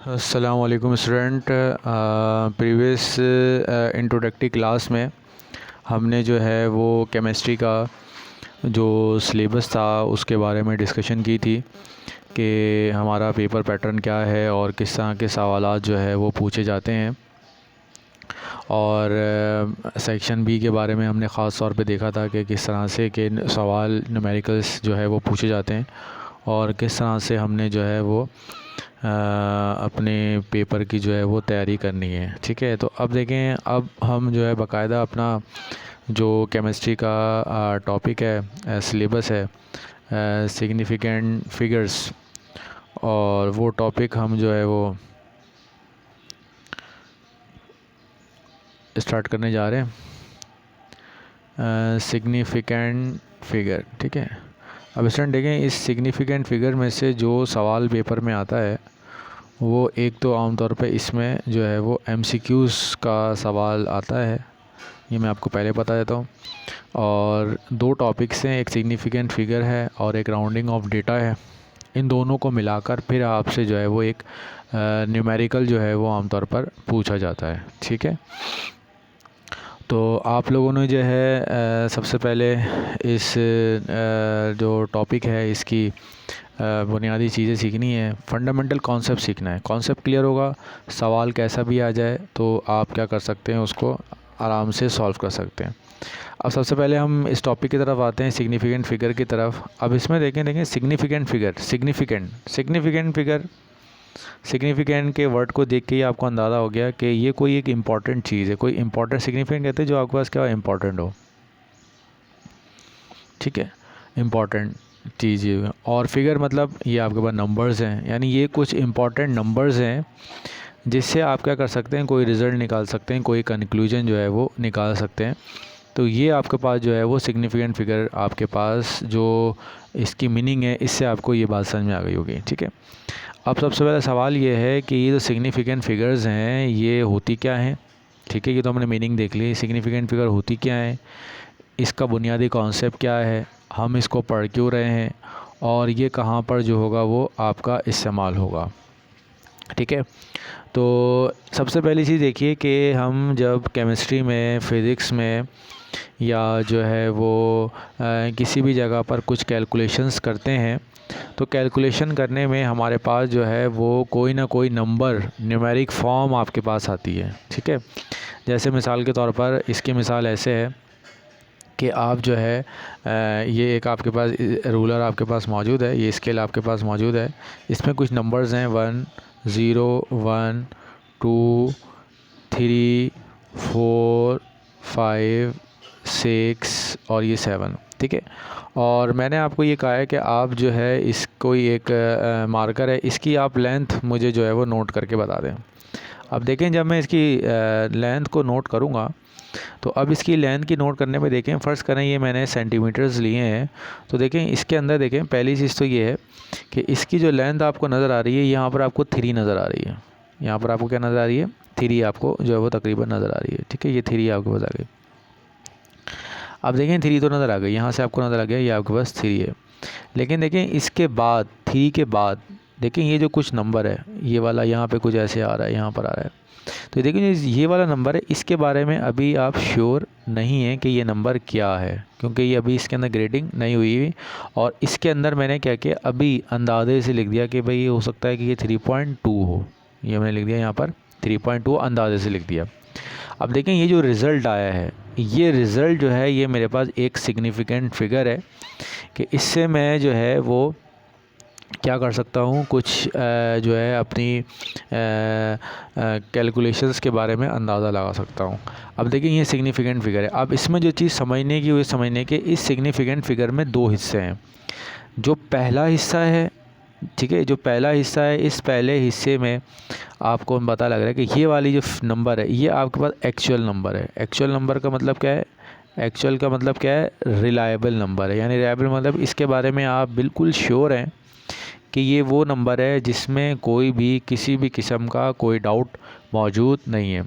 अस्सलाम वालेकुम student. Previous introductory class में हमने जो है वो केमिस्ट्री का जो सिलेबस था उसके बारे में डिस्कशन की थी कि हमारा पेपर पैटर्न क्या है और किस तरह के सवालात जो है वो पूछे जाते हैं। और सेक्शन बी के बारे में हमने ख़ास तौर पे देखा था कि किस तरह से के सवाल न्यूमेरिकल्स जो है वो पूछे जाते हैं और किस तरह से हमने जो है वो अपने पेपर की जो है वो तैयारी करनी है। ठीक है, तो अब देखें, अब हम जो है बाकायदा अपना जो केमिस्ट्री का टॉपिक है, सिलेबस है, सिग्निफिकेंट फिगर्स, और वो टॉपिक हम जो है वो स्टार्ट करने जा रहे हैं। सिग्निफिकेंट फिगर, ठीक है। अब स्टूडेंट देखें, इस सिग्निफिकेंट फिगर में से जो सवाल पेपर में आता है वो एक तो आमतौर पे इसमें जो है वो एमसीक्यूज़ का सवाल आता है, ये मैं आपको पहले बता देता हूँ। और दो टॉपिक्स हैं, एक सिग्निफिकेंट फिगर है और एक राउंडिंग ऑफ डेटा है। इन दोनों को मिलाकर फिर आपसे जो है वो एक न्यूमेरिकल जो है वो आमतौर पर पूछा जाता है। ठीक है, तो आप लोगों ने जो है सबसे पहले इस जो टॉपिक है इसकी बुनियादी चीज़ें सीखनी है, फंडामेंटल कॉन्सेप्ट सीखना है। कॉन्सेप्ट क्लियर होगा, सवाल कैसा भी आ जाए तो आप क्या कर सकते हैं, उसको आराम से सॉल्व कर सकते हैं। अब सबसे पहले हम इस टॉपिक की तरफ आते हैं, सिग्निफिकेंट फिगर की तरफ। अब इसमें देखें significant figure, significant figure, significant के वर्ड को देख के ही आपको अंदाज़ा हो गया कि ये कोई एक इम्पॉर्टेंट चीज़ है। कोई इम्पॉर्टेंट सिग्निफिकेंट कहते हैं जो आपके पास क्या इम्पॉर्टेंट हो। ठीक है, इम्पॉर्टेंट चीज़ ये। और फिगर मतलब ये आपके पास नंबर्स हैं, यानी ये कुछ इम्पॉर्टेंट नंबर्स हैं जिससे आप क्या कर सकते हैं, कोई रिज़ल्ट निकाल सकते हैं, कोई कंक्लूजन जो है वो निकाल सकते हैं। तो ये आपके पास जो है वो सिग्निफिकेंट फिगर, आपके पास जो इसकी मीनिंग है, इससे आपको ये बात समझ में आ गई होगी। ठीक है, अब सबसे पहला सवाल ये है कि ये जो सिग्निफिकेंट फिगर्स हैं ये होती क्या हैं। ठीक है, ये तो हमने मीनिंग देख ली। सिग्निफिकेंट फिगर होती क्या है, इसका बुनियादी कॉन्सेप्ट क्या है, हम इसको पढ़ क्यों रहे हैं, और ये कहाँ पर जो होगा वो आपका इस्तेमाल होगा। ठीक है, तो सबसे पहली चीज़ देखिए कि हम जब केमिस्ट्री में, फिज़िक्स में या जो है वो किसी भी जगह पर कुछ कैलकुलेशंस करते हैं तो कैलकुलेशन करने में हमारे पास जो है वो कोई ना कोई नंबर, न्यूमेरिक फॉर्म आपके पास आती है। ठीक है, जैसे मिसाल के तौर पर इसकी मिसाल ऐसे है कि आप जो है ये एक आपके पास रूलर आपके पास मौजूद है, ये स्केल आपके पास मौजूद है, इसमें कुछ नंबर्स हैं 1 0 1 2 3 4 5 6 और ये 7। ठीक है, और मैंने आपको ये कहा है कि आप जो है इस कोई एक मार्कर है, इसकी आप लेंथ मुझे जो है वो नोट करके बता दें। अब देखें, जब मैं इसकी लेंथ को नोट करूँगा तो अब इसकी लेंथ की नोट करने में देखें, फ़र्ज़ करें ये मैंने सेंटीमीटर्स लिए हैं, तो देखें इसके अंदर देखें, पहली चीज़ तो ये है कि इसकी जो लेंथ आपको नज़र आ रही है, यहाँ पर आपको 3 नज़र आ रही है। यहाँ पर आपको क्या नज़र आ रही है, 3 आपको जो है वो तकरीबन नज़र आ रही है। ठीक है, ये 3 आपके पास आ गई। अब देखें 3 तो नज़र आ गई, यहाँ से आपको नज़र आ गया ये आपके पास 3 है। लेकिन देखें इसके बाद, 3 के बाद देखें ये जो कुछ नंबर है, ये वाला यहाँ पे कुछ ऐसे आ रहा है, यहाँ पर आ रहा है, तो देखिए ये वाला नंबर है, इसके बारे में अभी आप श्योर नहीं है कि ये नंबर क्या है, क्योंकि ये अभी इसके अंदर ग्रेडिंग नहीं हुई हुई। और इसके अंदर मैंने क्या किया, अभी अंदाजे से लिख दिया कि भाई ये हो सकता है कि ये 3.2 हो, ये मैंने लिख दिया यहाँ पर 3.2, अंदाजे से लिख दिया। अब देखें ये जो रिज़ल्ट आया है, ये रिज़ल्ट जो है ये मेरे पास एक सिग्निफिकेंट फिगर है कि इससे मैं जो है वो क्या कर सकता हूँ, कुछ जो है अपनी कैलकुलेशंस के बारे में अंदाज़ा लगा सकता हूँ। अब देखिए ये सिग्निफिकेंट फिगर है। अब इसमें जो चीज़ समझने की, वो समझने के इस सिग्निफिकेंट फिगर में 2 हिस्से हैं। जो पहला हिस्सा है, ठीक है, जो पहला हिस्सा है, इस पहले हिस्से में आपको पता लग रहा है कि ये वाली जो नंबर है ये आपके पास एक्चुअल नंबर है। एक्चुअल नंबर का मतलब क्या है, एक्चुअल का मतलब क्या है, रिलायबल नंबर है। यानी रिलायबल मतलब इसके बारे में आप बिल्कुल श्योर हैं कि ये वो नंबर है जिसमें कोई भी किसी भी किस्म का कोई डाउट मौजूद नहीं है।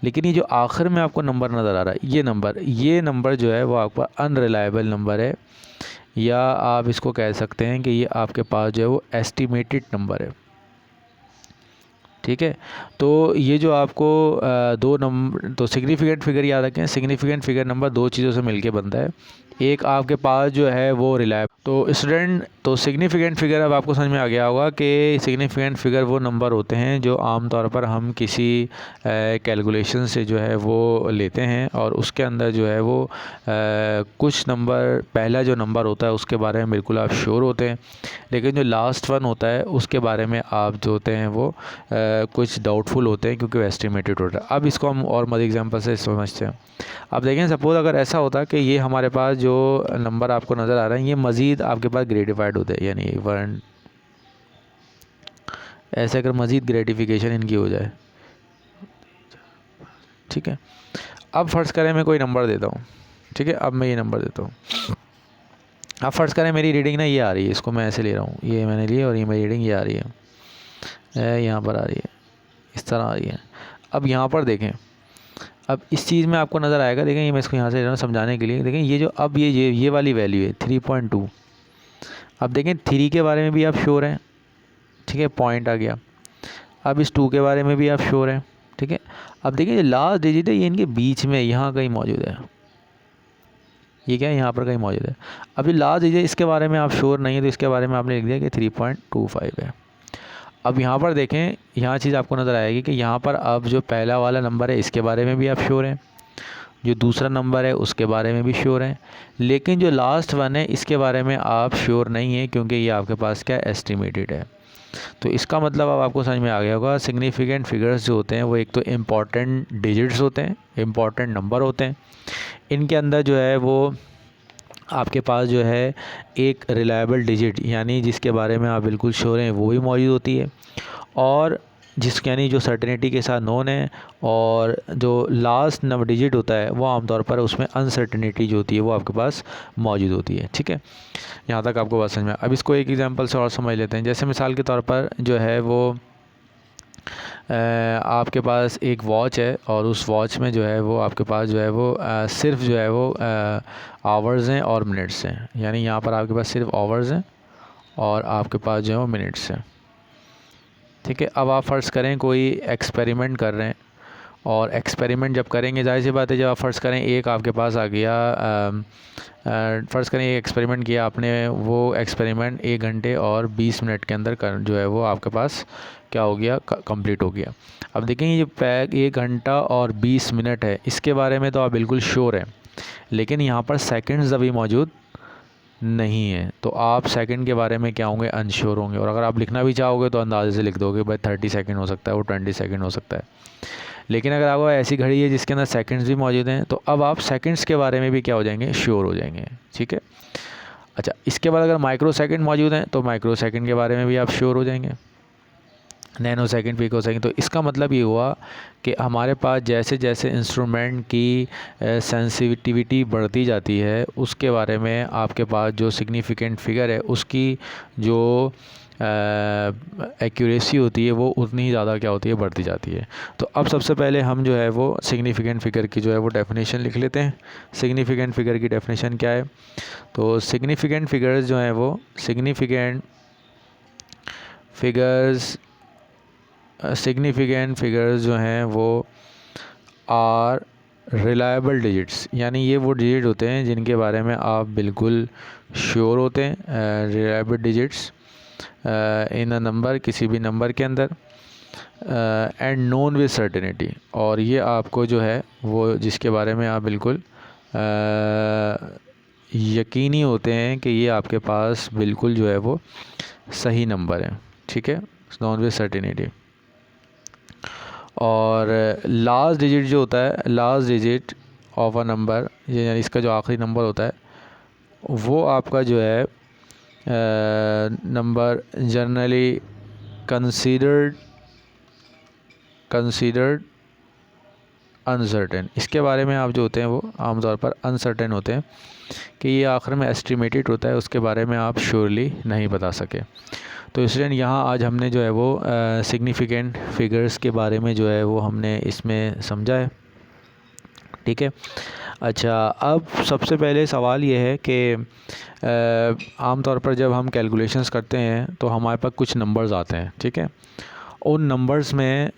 लेकिन ये जो आखिर में आपको नंबर नज़र आ रहा है, ये नंबर जो है वो आपका अनरिलायबल नंबर है, या आप इसको कह सकते हैं कि ये आपके पास जो है वो एस्टिमेटेड नंबर है। ठीक है। तो ये जो आपको दो नंबर, तो सिग्निफिकेंट फिगर याद रखें, सिग्निफिकेंट फिगर नंबर दो चीज़ों से मिलके बनता है। एक आपके पास जो है वो रिलायबल, तो स्टूडेंट तो सिग्निफिकेंट फिगर अब आपको समझ में आ गया होगा कि सिग्निफिकेंट फिगर वो नंबर होते हैं जो आमतौर पर हम किसी कैलकुलेशन से जो है वो लेते हैं, और उसके अंदर जो है वो कुछ नंबर, पहला जो नंबर होता है उसके बारे में बिल्कुल आप श्योर होते हैं, लेकिन जो लास्ट वन होता है उसके बारे में आप जो होते हैं वो कुछ डाउटफुल होते हैं, क्योंकि वो एस्टिमेटेड होता है। अब इसको हम और मज़ीद एग्जांपल से समझते हैं। अब देखें, सपोज़ अगर ऐसा होता कि ये हमारे पास जो नंबर आपको नज़र आ रहा है ये मज़ीद आपके पास ग्रेडिफाइड होते हैं, यानी वन, ऐसे अगर मज़ीद ग्रेटिफिकेशन इनकी हो जाए, ठीक है। अब फ़र्ज़ करें मैं कोई नंबर देता हूँ, ठीक है, अब मैं ये नंबर देता हूँ। अब फ़र्ज़ करें मेरी रीडिंग ना ये आ रही है, इसको मैं ऐसे ले रहा हूँ, ये मैंने ली और ये मेरी रीडिंग ये आ रही है, यहाँ पर आ रही है, इस तरह आ रही है। अब यहाँ पर देखें, अब इस चीज़ में आपको नज़र आएगा, देखें ये मैं इसको यहाँ से ले रहा हूँ समझाने के लिए। देखें ये जो अब ये वाली वैल्यू है 3.2। अब देखें 3 के बारे में भी आप श्योर हैं, ठीक है, पॉइंट आ गया। अब इस 2 के बारे में भी आप श्योर हैं, ठीक है। अब देखिए जो लास्ट डिजिट है ये इनके बीच में यहाँ कहीं मौजूद है, ये क्या है, यहाँ पर कहीं मौजूद है। अब ये लास्ट डिजिट इसके बारे में आप श्योर नहीं है, तो इसके बारे में आपने लिख दिया कि 3.25 है। अब यहाँ पर देखें, यहाँ चीज़ आपको नज़र आएगी कि यहाँ पर अब जो पहला वाला नंबर है इसके बारे में भी आप श्योर हैं, जो दूसरा नंबर है उसके बारे में भी श्योर हैं, लेकिन जो लास्ट वन है इसके बारे में आप श्योर नहीं है, क्योंकि ये आपके पास क्या एस्टिमेटेड है। तो इसका मतलब अब आपको समझ में आ गया होगा, सिग्निफिकेंट फिगर्स जो होते हैं वो एक तो इम्पॉर्टेंट डिजिट्स होते हैं, इम्पॉर्टेंट नंबर होते हैं, इनके अंदर जो है वो आपके पास जो है एक रिलायबल डिजिट, यानी जिसके बारे में आप बिल्कुल श्योर हैं वो भी मौजूद होती है, और जिसके यानी जो सर्टेनिटी के साथ नोन है, और जो लास्ट नंबर डिजिट होता है वो आमतौर पर उसमें अनसर्टेनिटी जो होती है वो आपके पास मौजूद होती है, ठीक है। यहाँ तक आपको बात समझ में। अब इसको एक एग्जांपल से और समझ लेते हैं। जैसे मिसाल के तौर पर जो है वो आपके पास एक वॉच है, और उस वॉच में जो है वो आपके पास जो है वो सिर्फ जो है वो आवर्स हैं और मिनट्स हैं, यानी यहाँ पर आपके पास सिर्फ आवर्स हैं और आपके पास जो है वो मिनट्स हैं, ठीक है। अब आप फ़र्ज़ करें कोई एक्सपेरिमेंट कर रहे हैं, और एक्सपेरिमेंट जब करेंगे, जाहिर सी बात है, जब आप फ़र्ज़ करें एक आपके पास आ गया, फ़र्ज़ करें एक एक्सपेरिमेंट किया आपने, वो एक्सपेरिमेंट 1 घंटे और 20 मिनट के अंदर जो है वो आपके पास क्या हो गया, कंप्लीट हो गया। अब देखें ये पैक 1 घंटा और 20 मिनट है, इसके बारे में तो आप बिल्कुल श्योर हैं, लेकिन यहाँ पर सेकंड्स अभी मौजूद नहीं है, तो आप सेकंड के बारे में क्या होंगे, अनश्योर होंगे। और अगर आप लिखना भी चाहोगे तो अंदाजे से लिख दोगे, भाई 30 सेकंड हो सकता है, वो 20 सेकंड हो सकता है। लेकिन अगर आपको ऐसी घड़ी है जिसके अंदर सेकंड्स भी मौजूद हैं, तो अब आप सेकंड्स के बारे में भी क्या हो जाएंगे, श्योर हो जाएंगे, ठीक है। अच्छा, इसके बाद अगर माइक्रो सेकंड मौजूद हैं तो माइक्रो सेकंड के बारे में भी आप श्योर हो जाएंगे, नैनो सेकंड, पिको सेकंड। तो इसका मतलब ये हुआ कि हमारे पास जैसे जैसे इंस्ट्रूमेंट की सेंसिटिविटी बढ़ती जाती है, उसके बारे में आपके पास जो सिग्निफिकेंट फिगर है उसकी जो एक्यूरेसी होती है वो उतनी ही ज़्यादा क्या होती है, बढ़ती जाती है। तो अब सबसे पहले हम जो है वो सिग्निफिकेंट फ़िगर की जो है वो डेफिनेशन लिख लेते हैं। सिग्निफिकेंट फ़िगर की डेफिनेशन क्या है, तो सिग्निफिकेंट फिगर्स जो हैं वो सिग्निफिकेंट फिगर्स जो हैं वो आर रिलायबल डिजिट्स, यानी ये वो डिजिट होते हैं जिनके बारे में आप बिल्कुल श्योर होते हैं, reliable digits in a number, किसी भी नंबर के अंदर, एंड नोन विद सर्टेनिटी, और ये आपको जो है वो जिसके बारे में आप बिल्कुल यकीनी होते हैं कि ये आपके पास बिल्कुल जो है वो सही नंबर है, ठीक है, नॉन विद सर्टेनिटी। और लास्ट डिजिट जो होता है, last digit of a number, यानी इसका जो आखिरी नंबर होता है वो आपका जो है नंबर जनरली कंसीडर्ड अनसर्टेन, इसके बारे में आप जो होते हैं वो आमतौर पर अनसर्टेन होते हैं कि ये आखिर में एस्टिमेटेड होता है, उसके बारे में आप श्योरली नहीं बता सके। तो इसलिए यहाँ आज हमने जो है वो सिग्निफिकेंट फिगर्स के बारे में जो है वो हमने इसमें समझा है, ठीक है। अच्छा, अब सबसे पहले सवाल ये है कि आम तौर पर जब हम कैलकुलेशंस करते हैं तो हमारे पास कुछ नंबर्स आते हैं, ठीक है, उन नंबर्स में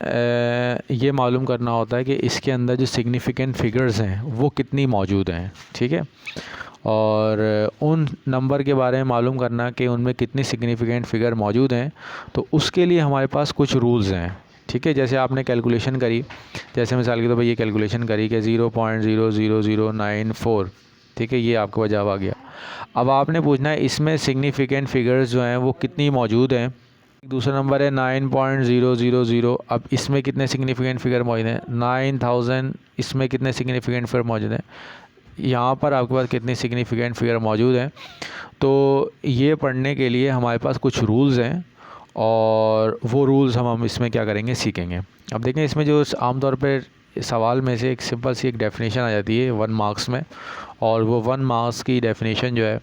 ये मालूम करना होता है कि इसके अंदर जो सिग्निफिकेंट फिगर्स हैं वो कितनी मौजूद हैं, ठीक है। और उन नंबर के बारे में मालूम करना कि उनमें कितनी सिग्निफिकेंट फिगर मौजूद हैं, तो उसके लिए हमारे पास कुछ रूल्स हैं, ठीक है। जैसे आपने कैलकुलेशन करी, जैसे मिसाल के तौर पर ये कैलकुलेशन करी कि 0.00094, ठीक है, ये आपके पास जवाब आ गया। अब आपने पूछना है इसमें सिग्निफिकेंट फिगर्स जो हैं वो कितनी मौजूद हैं। दूसरा नंबर है 9.000, अब इसमें कितने सिग्निफिकेंट फिगर मौजूद हैं। 9000, इसमें कितने सिग्निफिकेंट फिगर मौजूद हैं। यहाँ पर आपके पास कितनी सिग्निफिकेंट फिगर मौजूद हैं। तो ये पढ़ने के लिए हमारे पास कुछ रूल्स हैं, और वो रूल्स हम इसमें क्या करेंगे, सीखेंगे। अब देखें इसमें जो आमतौर पर सवाल में से एक सिंपल सी एक डेफिनेशन आ जाती है 1 मार्क्स में, और वो 1 मार्क्स की डेफिनेशन जो है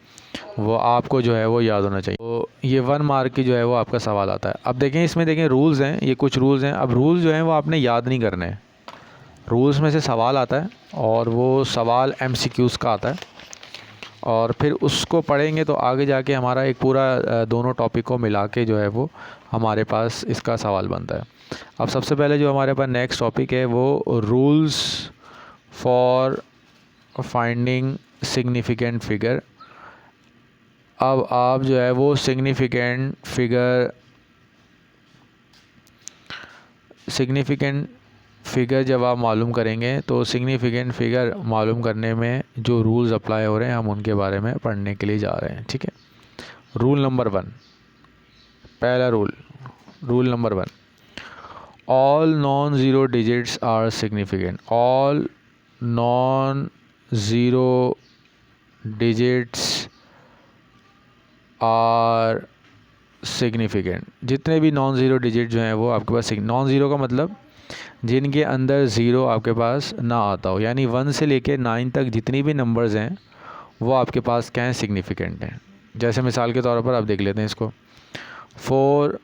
वो आपको जो है वो याद होना चाहिए। तो ये 1 मार्क की जो है वो आपका सवाल आता है। अब देखें इसमें देखें रूल्स हैं, ये कुछ रूल्स हैं। अब रूल्स जो हैं वो आपने याद नहीं करने हैं। रूल्स में से सवाल आता है और वो सवाल MCQs का आता है, और फिर उसको पढ़ेंगे तो आगे जाके हमारा एक पूरा दोनों टॉपिक को मिला के जो है वो हमारे पास इसका सवाल बनता है। अब सबसे पहले जो हमारे पास नेक्स्ट टॉपिक है वो rules for finding significant figure. अब आप जो है वो सिग्निफिकेंट फिगर जब आप मालूम करेंगे तो सिग्निफिकेंट फिगर मालूम करने में जो रूल्स अप्लाई हो रहे हैं हम उनके बारे में पढ़ने के लिए जा रहे हैं, ठीक है। रूल नंबर 1, पहला rule number 1, all non zero digits are significant. All non zero digits are significant. जितने भी नॉन ज़ीरो डिजिट जो हैं वो आपके पास, नॉन ज़ीरो का मतलब जिनके अंदर ज़ीरो आपके पास ना आता हो, यानी 1 से लेके 9 तक जितनी भी नंबर्स हैं वो आपके पास क्या हैं, सिग्निफिकेंट हैं। जैसे मिसाल के तौर पर आप देख लेते हैं इसको 4,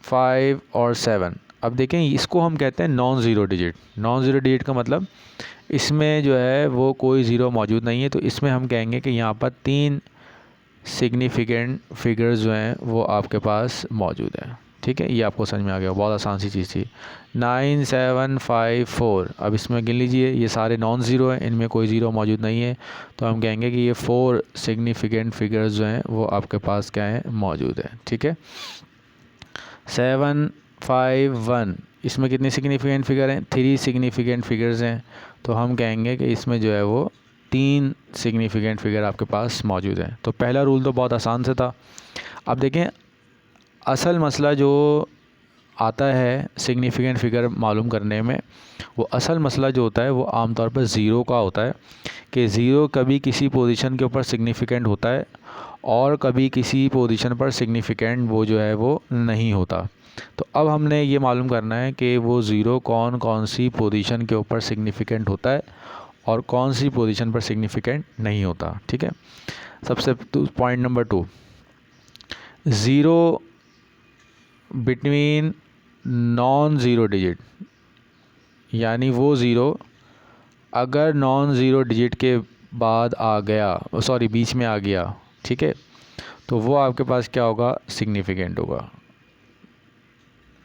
5 और 7। अब देखें इसको हम कहते हैं non zero digit. Non zero digit का मतलब इसमें जो है वो कोई ज़ीरो मौजूद नहीं है, तो इसमें हम कहेंगे कि यहाँ पर 3 सिग्निफिकेंट फिगर्स जो हैं वो आपके पास मौजूद हैं, ठीक है। ये आपको समझ में आ गया, बहुत आसान सी चीज़ थी। 9, 7, 5, 4, अब इसमें गिन लीजिए ये सारे नॉन ज़ीरो हैं, इनमें कोई ज़ीरो मौजूद नहीं है, तो हम कहेंगे कि ये 4 सिग्निफिकेंट फिगर्स जो हैं वो आपके पास क्या हैं, मौजूद हैं, ठीक है। 7, 5, 1, इसमें कितनी सिग्निफिकेंट फिगर हैं, 3 सिग्निफिकेंट फिगर्स हैं, तो हम कहेंगे कि इसमें जो है वो 3 सिग्निफिकेंट फिगर आपके पास मौजूद हैं। तो पहला रूल तो बहुत आसान से था। अब देखें असल मसला जो आता है सिग्निफिकेंट फिगर मालूम करने में, वो असल मसला जो होता है वो आमतौर पर ज़ीरो का होता है, कि ज़ीरो कभी किसी पोजीशन के ऊपर सिग्निफिकेंट होता है और कभी किसी पोजीशन पर सिग्निफिकेंट वो जो है वो नहीं होता। तो अब हमने ये मालूम करना है कि वो ज़ीरो कौन कौन सी पोजीशन के ऊपर सिग्निफिकेंट होता है और कौन सी पोजीशन पर सिग्निफिकेंट नहीं होता, ठीक है। सबसे point number 2, zero between non zero digit, यानी वो ज़ीरो अगर नॉन ज़ीरो डिजिट के बाद आ गया, सॉरी बीच में आ गया, ठीक है, तो वो आपके पास क्या होगा, सिग्निफिकेंट होगा।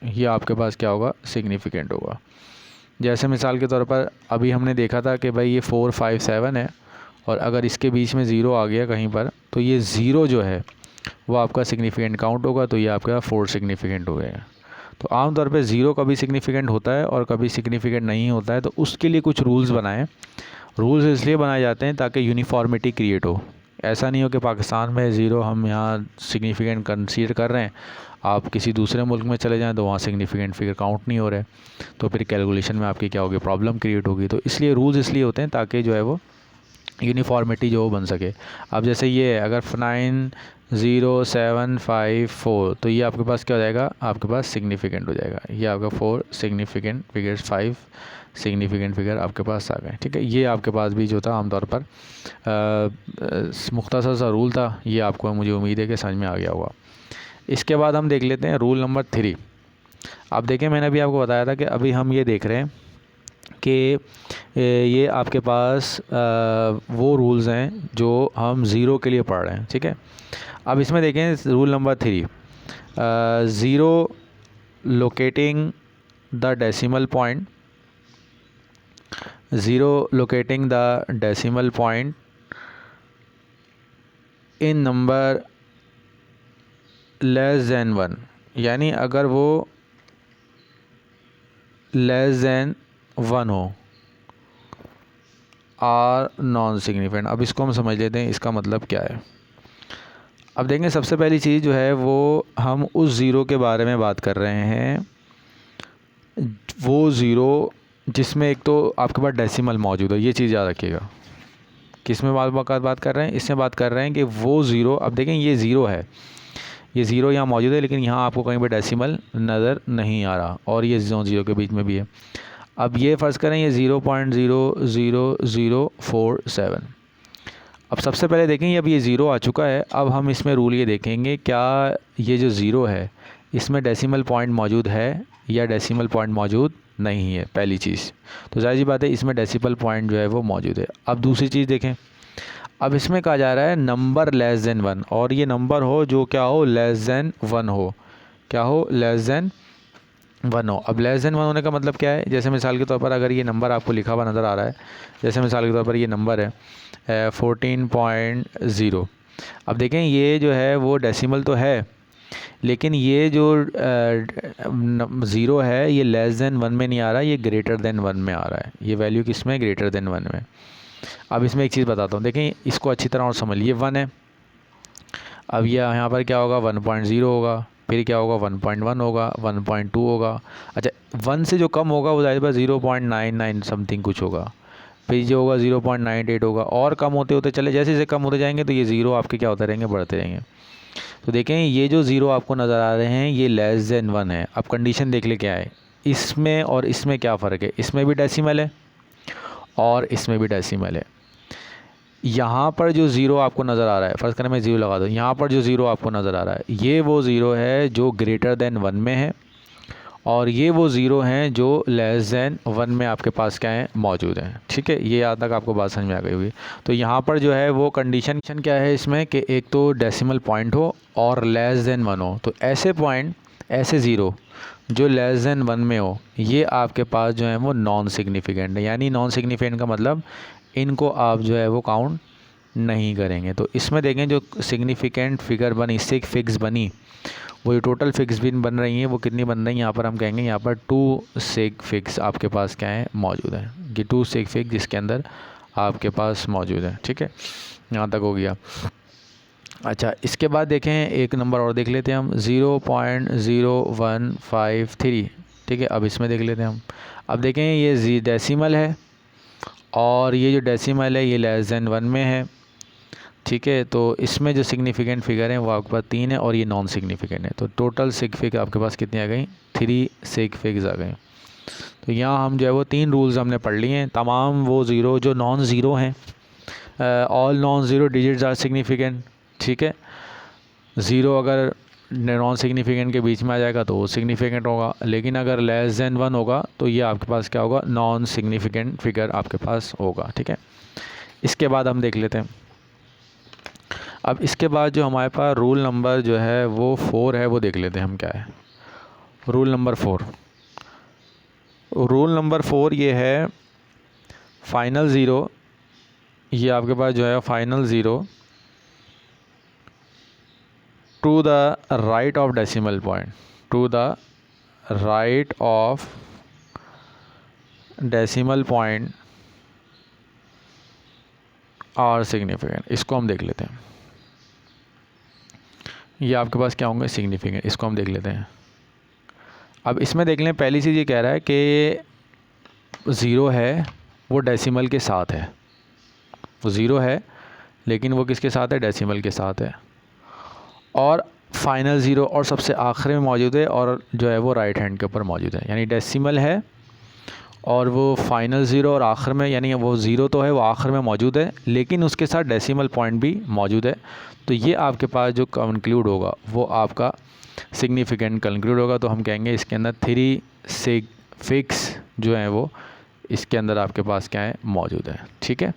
ये आपके पास क्या होगा, सिग्निफिकेंट होगा। जैसे मिसाल के तौर पर अभी हमने देखा था कि भाई ये 4, 5, 7 है, और अगर इसके बीच में ज़ीरो आ गया कहीं पर, तो ये ज़ीरो जो है वो आपका सिग्निफिकेंट काउंट होगा, तो ये आपका 4 सिग्निफिकेंट हो गया। तो आमतौर पे ज़ीरो कभी सिग्निफिकेंट होता है और कभी सिग्निफिकेंट नहीं होता है, तो उसके लिए कुछ रूल्स बनाएं। रूल्स इसलिए बनाए जाते हैं ताकि यूनिफॉर्मिटी क्रिएट हो। ऐसा नहीं हो कि पाकिस्तान में ज़ीरो हम यहाँ सिग्निफिकेंट कंसीडर कर रहे हैं, आप किसी दूसरे मुल्क में चले जाएं तो वहाँ सिग्निफिकेंट फिगर काउंट नहीं हो रहे, तो फिर कैलकुलेशन में आपकी क्या होगी, प्रॉब्लम क्रिएट होगी। तो इसलिए रूल्स इसलिए होते हैं ताकि जो है वो यूनिफॉर्मिटी जो बन सके। अब जैसे ये अगर 9, 0, 7, 5, 4, तो ये आपके पास क्या हो जाएगा, आपके पास सिग्निफिकेंट हो जाएगा। ये आपका 4 सिग्निफिकेंट फिगर्स, 5 सिग्निफिकेंट फिगर आपके पास आ गए, ठीक है। ये आपके पास भी जो था आमतौर पर मुख्तसर सा रूल था, ये आपको मुझे उम्मीद है कि समझ में आ गया होगा। इसके बाद हम देख लेते हैं रूल नंबर 3। आप देखें मैंने अभी आपको बताया था कि अभी हम ये देख रहे हैं कि ये आपके पास वो रूल्स हैं जो हम ज़ीरो के लिए पढ़ रहे हैं, ठीक है। अब इसमें देखें rule number 3, zero locating the decimal point, zero locating the decimal point in number less than 1, यानी अगर वो लेस दैन 1 हो आर नॉन सिग्निफिकेंट। अब इसको हम समझ लेते हैं इसका मतलब क्या है। अब देखेंगे सबसे पहली चीज़ जो है वो हम उस ज़ीरो के बारे में बात कर रहे हैं, वो ज़ीरो जिसमें एक तो आपके पास डेसिमल मौजूद है। ये चीज़ याद रखिएगा। किस में बात कर रहे हैं, इसमें बात कर रहे हैं कि वो ज़ीरो, अब देखें ये ज़ीरो है, ये ज़ीरो यहाँ मौजूद है, लेकिन यहाँ आपको कहीं पर डेसिमल नज़र नहीं आ रहा और ये ज़ीरो के बीच में भी है। अब ये फ़र्ज़ करें ये 0.00047। अब सबसे पहले देखें अब ये ज़ीरो आ चुका है। अब हम इसमें रूल ये देखेंगे क्या ये जो ज़ीरो है इसमें डेसिमल पॉइंट मौजूद है या डेसिमल पॉइंट मौजूद नहीं है। पहली चीज़ तो जाहिर सी बात है इसमें डेसिमल पॉइंट जो है वो मौजूद है। अब दूसरी चीज़ देखें, अब इसमें कहा जा रहा है नंबर लेस दैन 1, और ये नंबर हो जो क्या हो, लेस दैन 1 हो। क्या हो, लेस दैन 1 हो। अब लेस दैन 1 होने का मतलब क्या है, जैसे मिसाल के तौर पर अगर ये नंबर आपको लिखा हुआ नज़र आ रहा है, जैसे मिसाल के तौर पर ये नंबर है 14.0। अब देखें ये जो है वो डेसिमल तो है, लेकिन ये जो ज़ीरो है ये लेस दैन 1 में नहीं आ रहा, ये ग्रेटर दैन 1 में आ रहा है। ये वैल्यू किस में, ग्रेटर दैन 1 में। अब इसमें एक चीज़ बताता हूँ, देखें इसको अच्छी तरह और समझ लीजिए। 1 है, अब ये यहाँ पर क्या होगा, 1.0 होगा, फिर क्या होगा 1.1 होगा, 1.2 होगा। अच्छा 1 से जो कम होगा वो ज़ाहिर बात 0.99 समथिंग कुछ होगा, फिर जो होगा 0.98 होगा, और कम होते होते चले, जैसे जैसे कम होते जाएंगे तो ये ज़ीरो आपके क्या होते रहेंगे, बढ़ते रहेंगे। तो देखें ये जो ज़ीरो आपको नज़र आ रहे हैं ये लेस दैन 1 है। अब कंडीशन देख ले क्या है, इसमें और इसमें क्या फ़र्क है, इसमें भी डेसिमल है और इसमें भी डेसिमल है। यहाँ पर जो ज़ीरो आपको नज़र आ रहा है, फ़र्ज़ करें मैं ज़ीरो लगा दूँ, यहाँ पर जो ज़ीरो आपको नज़र आ रहा है ये वो ज़ीरो है जो ग्रेटर दैन 1 में है, और ये वो ज़ीरो हैं जो लेस दैन 1 में आपके पास क्या है, मौजूद हैं। ठीक है, ये यहाँ तक आपको बात समझ में आ गई होगी। तो यहाँ पर जो है वो कंडीशन क्या है इसमें कि एक तो डेसिमल पॉइंट हो और लेस दैन 1 हो। तो ऐसे पॉइंट, ऐसे ज़ीरो जो लेस दैन 1 में हो, ये आपके पास जो है वो नॉन सिग्निफिकेंट है। यानी नॉन सिग्निफिकेंट का मतलब इनको आप जो है वो काउंट नहीं करेंगे। तो इसमें देखें जो सिग्निफिकेंट फिगर बनी, सिग फिक्स बनी, वो जो टोटल फिक्स भी बन रही हैं वो कितनी बन रही हैं, यहाँ पर हम कहेंगे यहाँ पर 2 सिग फिक्स आपके पास क्या है, मौजूद है। कि 2 सिग फिक्स जिसके अंदर आपके पास मौजूद है। ठीक है, यहाँ तक हो गया। अच्छा इसके बाद देखें एक नंबर और देख लेते हैं हम, 0.0153। ठीक है, अब इसमें देख लेते हैं हम। अब देखें ये डेसिमल है और ये जो डेसिमल है ये लेस दैन 1 में है। ठीक है, तो इसमें जो सिग्निफिकेंट फिगर है वो आपके पास 3 है और ये नॉन सिग्निफिकेंट है। तो टोटल सिग फिग आपके पास कितनी आ गई, 3 सिग फिग्स आ गई। तो यहाँ हम जो है वो 3 रूल्स हमने पढ़ लिए हैं। तमाम वो ज़ीरो जो नॉन ज़ीरो हैं, all non zero digits are significant. ठीक है, ज़ीरो अगर नॉन सिग्निफिकेंट के बीच में आ जाएगा तो वो सिग्निफिकेंट होगा, लेकिन अगर लेस दैन 1 होगा तो ये आपके पास क्या होगा, नॉन सिग्निफिकेंट फिगर आपके पास होगा। ठीक है, इसके बाद हम देख लेते हैं। अब इसके बाद जो हमारे पास रूल नंबर जो है वो 4 है, वो देख लेते हैं हम क्या है। रूल नंबर 4, रूल नंबर 4 ये है फाइनल ज़ीरो, ये आपके पास जो है final zero to the right of decimal point, to the right of decimal point are significant. इसको हम देख लेते हैं, ये आपके पास क्या होंगे, सिग्निफिकेंट। इसको हम देख लेते हैं। अब इसमें देख लें, पहली चीज़ ये कह रहा है कि ज़ीरो है वो डेसिमल के साथ है, वो ज़ीरो है लेकिन वो किसके साथ है, डेसिमल के साथ है, और फाइनल ज़ीरो और सबसे आखिर में मौजूद है, और जो है वो राइट हैंड के ऊपर मौजूद है। यानी डेसिमल है और वो फाइनल ज़ीरो और आखिर में, यानी वो ज़ीरो तो है वो आखिर में मौजूद है लेकिन उसके साथ डेसिमल पॉइंट भी मौजूद है। तो ये आपके पास जो कंक्लूड होगा वो आपका सिग्निफिकेंट कंक्लूड होगा। तो हम कहेंगे इसके अंदर 3 सिग फिक्स जो है वो इसके अंदर आपके पास क्या है, मौजूद है। ठीक है,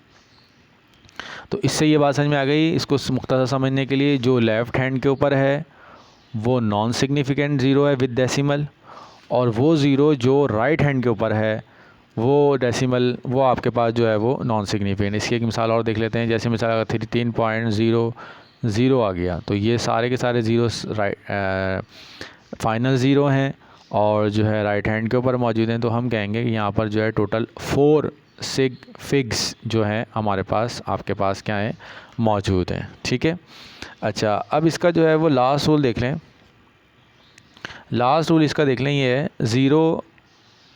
तो इससे ये बात समझ में आ गई। इसको मुख्तसर समझने के लिए, जो लेफ़्ट हैंड के ऊपर है वो नॉन सिग्निफिकेंट ज़ीरो है विद डेसिमल, और वो ज़ीरो जो राइट हैंड के ऊपर है वो डेसिमल वो आपके पास जो है वो नॉन सिग्निफिकेंट। इसकी एक मिसाल और देख लेते हैं। जैसे मिसाल अगर 13.00 आ गया तो ये सारे के सारे ज़ीरो राइट फाइनल ज़ीरो हैं और जो है राइट हैंड के ऊपर मौजूद हैं। तो हम कहेंगे कि यहाँ पर जो है टोटल 4 सिग फिग्स जो हैं हमारे पास आपके पास क्या है मौजूद हैं। ठीक है। अच्छा, अब इसका जो है वो लास्ट रूल देख लें। लास्ट रूल इसका देख लें, ये है zero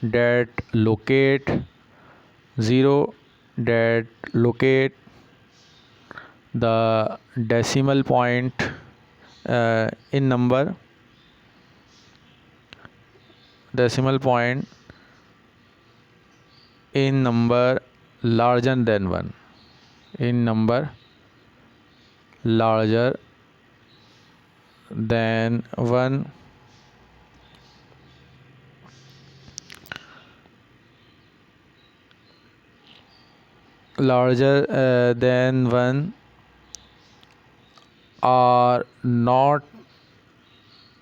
that locate the decimal point in number larger than 1 in number larger than 1 are not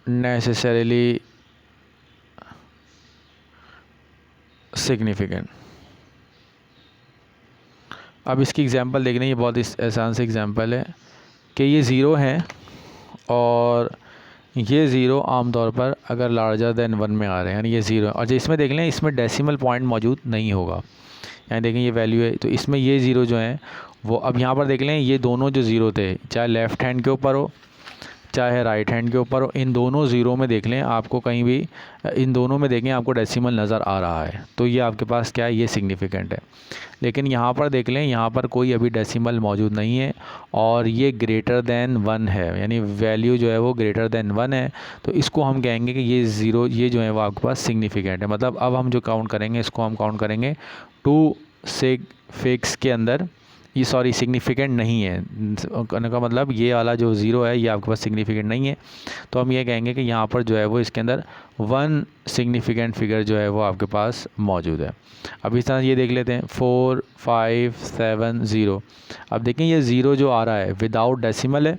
necessarily significant। अब इसकी एग्जांपल देखने, ये बहुत आसान सी एग्जांपल है कि ये ज़ीरो हैं और ये ज़ीरो आमतौर पर अगर लार्जर देन 1 में आ रहे हैं यानी ये ज़ीरो, और जो इसमें देख लें इसमें डेसिमल पॉइंट मौजूद नहीं होगा। यानी देखें ये वैल्यू है तो इसमें ये ज़ीरो जो हैं वो, अब यहाँ पर देख लें ये दोनों जो ज़ीरो थे चाहे लेफ़्ट हैंड के ऊपर हो चाहे राइट हैंड के ऊपर हो, इन दोनों ज़ीरो में देख लें आपको कहीं भी इन दोनों में देखें आपको डेसिमल नज़र आ रहा है तो ये आपके पास क्या है ये सिग्निफिकेंट है। लेकिन यहाँ पर देख लें यहाँ पर कोई अभी डेसिमल मौजूद नहीं है और ये ग्रेटर दैन 1 है यानी वैल्यू जो है वो ग्रेटर दैन 1 है। तो इसको हम कहेंगे कि ये ज़ीरो ये जो है वो आपके पास सिग्निफिकेंट है। मतलब अब हम जो काउंट करेंगे इसको हम काउंट करेंगे 2 सिग फिग्स के अंदर, ये सॉरी सिग्निफिकेंट नहीं है। कहने का मतलब ये वाला जो ज़ीरो है ये आपके पास सिग्निफिकेंट नहीं है। तो हम ये कहेंगे कि यहाँ पर जो है वो इसके अंदर 1 सिग्निफिकेंट फिगर जो है वो आपके पास मौजूद है। अब इस तरह ये देख लेते हैं 4 5 7 0। अब देखें ये ज़ीरो जो आ रहा है विदाउट डेसिमल है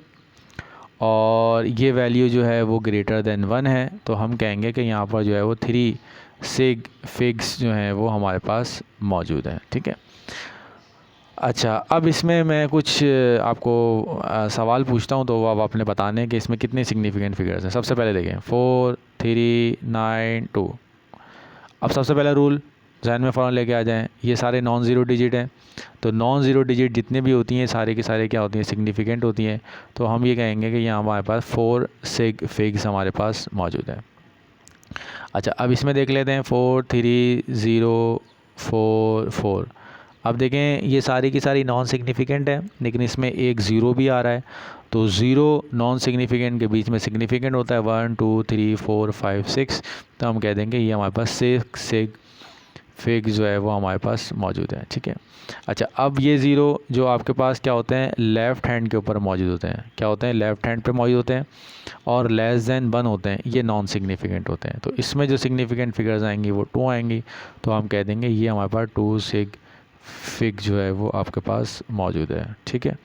और ये वैल्यू जो है वो ग्रेटर देन 1 है। तो हम कहेंगे कि यहाँ पर जो है वो 3 सिग फिग्स जो हैं वो हमारे पास मौजूद हैं। ठीक है। अच्छा, अब इसमें मैं कुछ आपको सवाल पूछता हूँ तो वो अब आपने बताने कि इसमें कितने सिग्निफिकेंट फिगर्स हैं। सबसे पहले देखें 4 3 9 2। अब सबसे पहला रूल जहन में फ़ौरन लेके आ जाएं, ये सारे नॉन ज़ीरो डिजिट हैं तो नॉन ज़ीरो डिजिट जितने भी होती हैं सारे के सारे क्या होती हैं सिग्निफिकेंट होती हैं। तो हम ये कहेंगे कि यहाँ हमारे पास 4 सिग फिग्स हमारे पास मौजूद है। अच्छा, अब इसमें देख लेते हैं 4 3 0 4 4। अब देखें ये सारी की सारी नॉन सिग्निफिकेंट है लेकिन इसमें एक ज़ीरो भी आ रहा है तो ज़ीरो नॉन सिग्निफिकेंट के बीच में सिग्निफिकेंट होता है 1 2 3 4 5 6। तो हम कह देंगे ये हमारे पास 6 सिग फिग जो है वो हमारे पास मौजूद है। ठीक है। अच्छा, अब ये ज़ीरो जो आपके पास क्या होते हैं लेफ़्ट हैंड के ऊपर मौजूद होते हैं, क्या होते हैं लेफ़्ट हैंड पे मौजूद होते हैं और लेस दैन 1 होते हैं, ये नॉन सिग्निफिकेंट होते हैं। तो इसमें जो सिग्निफिकेंट फिगर्स आएंगी वो 2 आएंगी। तो हम कह देंगे ये हमारे पास 2 सिग फिग जो है वो आपके पास मौजूद है। ठीक है।